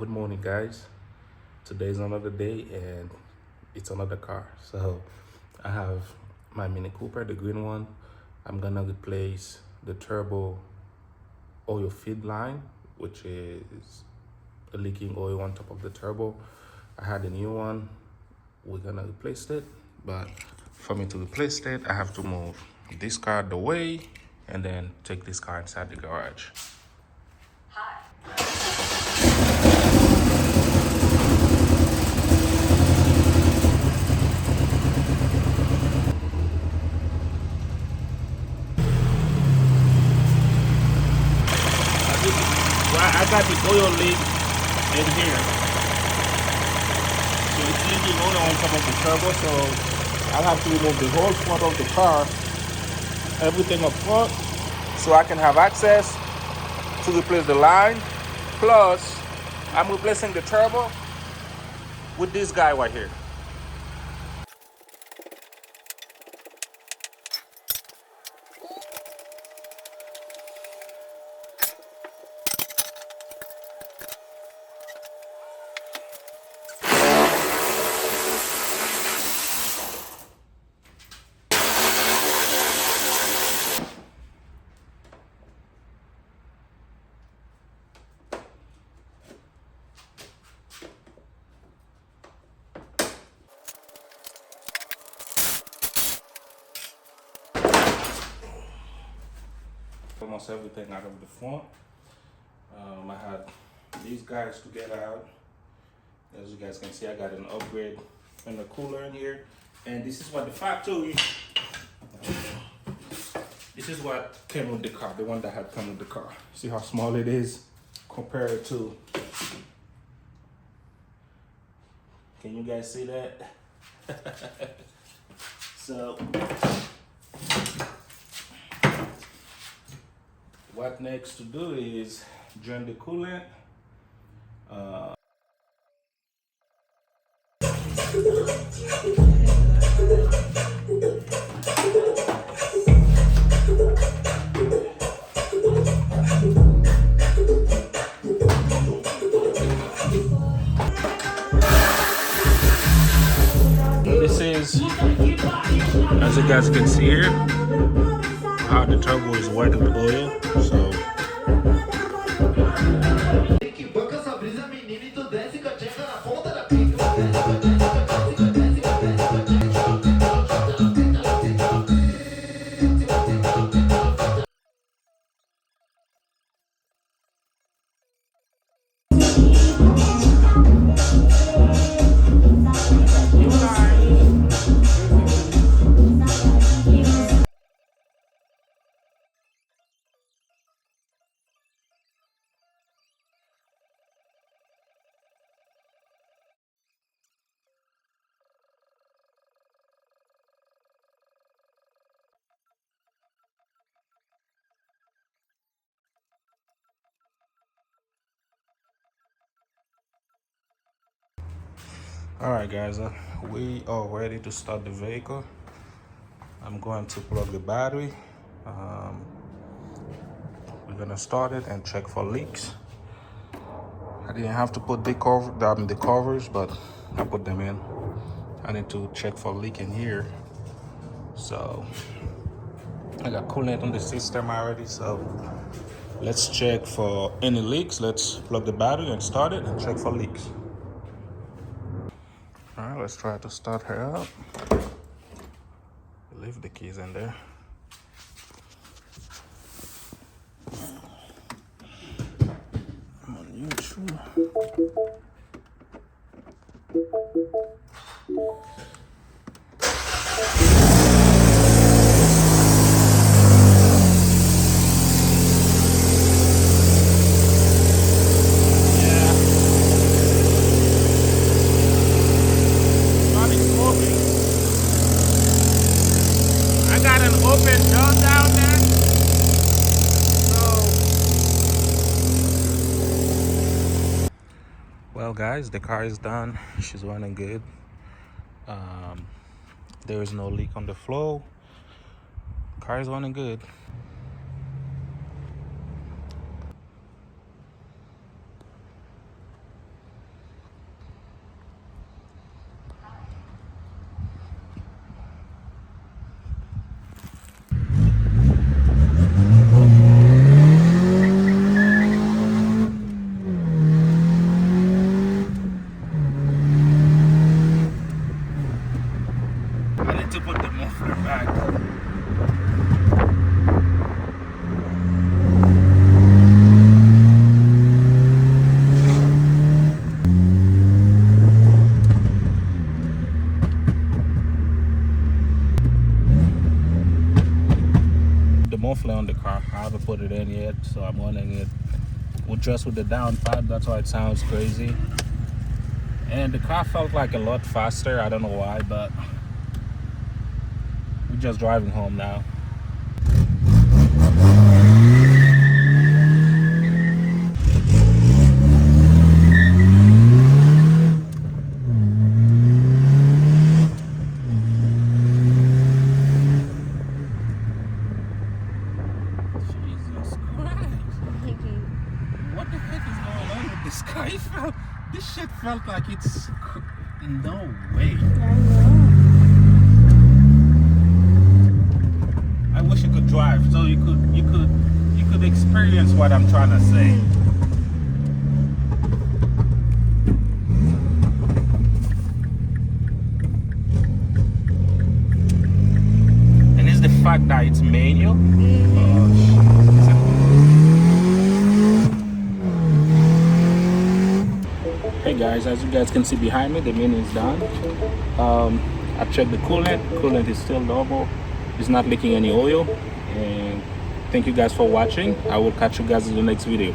Good morning, guys. Today's another day and it's another car. So I have my Mini Cooper, the green one. I'm gonna replace the turbo oil feed line, which is a leaking oil on top of the turbo. I had a new one. We're gonna replace it, but for me to replace it, I have to move this car out the way and then take this car inside the garage. I got the oil leak in here. So it's leaking oil on top of the turbo, so I'll have to remove the whole front of the car, everything up front, so I can have access to replace the line. Plus, I'm replacing the turbo with this guy right here. Almost everything out of the front. I had these guys to get out. As you guys can see, I got an upgrade in the cooler in here. And this is what the factory, this is what came with the car, the one that had come with the car. See how small it is compared to, can you guys see that? So, what next to do is drain the coolant. This is, as you guys can see here, how the turbo is wet with oil. So all right, guys, we are ready to start the vehicle. I'm going to plug the battery. We're gonna start it and check for leaks. I didn't have to put the covers, but I put them in. I need to check for leak in here. So I got coolant on the system already, so let's check for any leaks. Let's plug the battery and start it and check for leaks. All right, let's try to start her up. Leave the keys in there. I'm on YouTube. Well, guys, the car is done. She's running good. There is no leak on the flow. Car is running good. put it in yet, so I'm running it just with the down pad. That's why it sounds crazy. And the car felt like a lot faster. I don't know why, but we're just driving home now. Jesus Christ. What the heck is going on with this car? This shit felt like it's... No way. I wish you could drive so you could experience what I'm trying to say. And it's the fact that it's manual. Oh shit. Hey guys, as you guys can see behind me, the mini is done. I checked the coolant. Coolant is still normal. It's not leaking any oil. And thank you guys for watching. I will catch you guys in the next video.